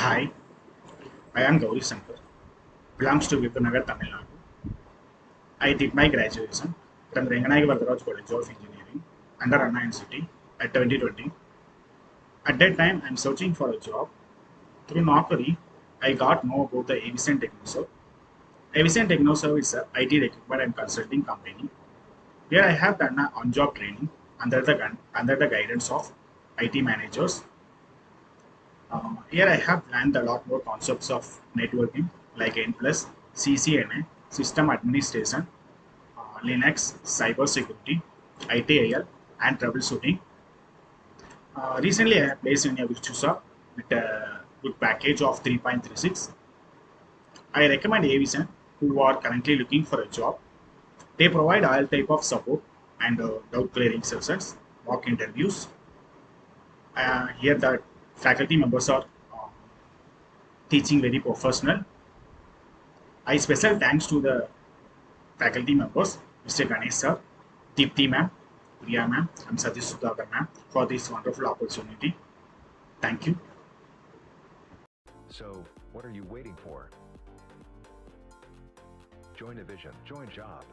Hi, I am Gaurishankar, belongs to Virudhunagar, Tamil Nadu. I did my graduation from Renganayagi Varatharaj College of Engineering under Anna University at 2020. At that time, I am searching for a job. Through Naukri, I got know about the Evision Technoserve. Evision Technoserve is a IT recruitment and consulting company where I have done an on-job training under the guidance of IT managers. Here I have learned a lot more concepts of networking like N+, CCNA, system administration, Linux, cyber security, ITIL, and troubleshooting. Recently, I have placed in a Virtusa with a good package of 3.36. I recommend Evision who are currently looking for a job. They provide all type of support and doubt clearing sessions, mock interviews. Here the faculty members are teaching very professional. I special thanks to the faculty members, Mr. Ganesh sir, Deepthi ma'am, Priya ma'am, and Satish Sudhakar ma'am for this wonderful opportunity. Thank you. So, what are you waiting for? Join Evision, join job.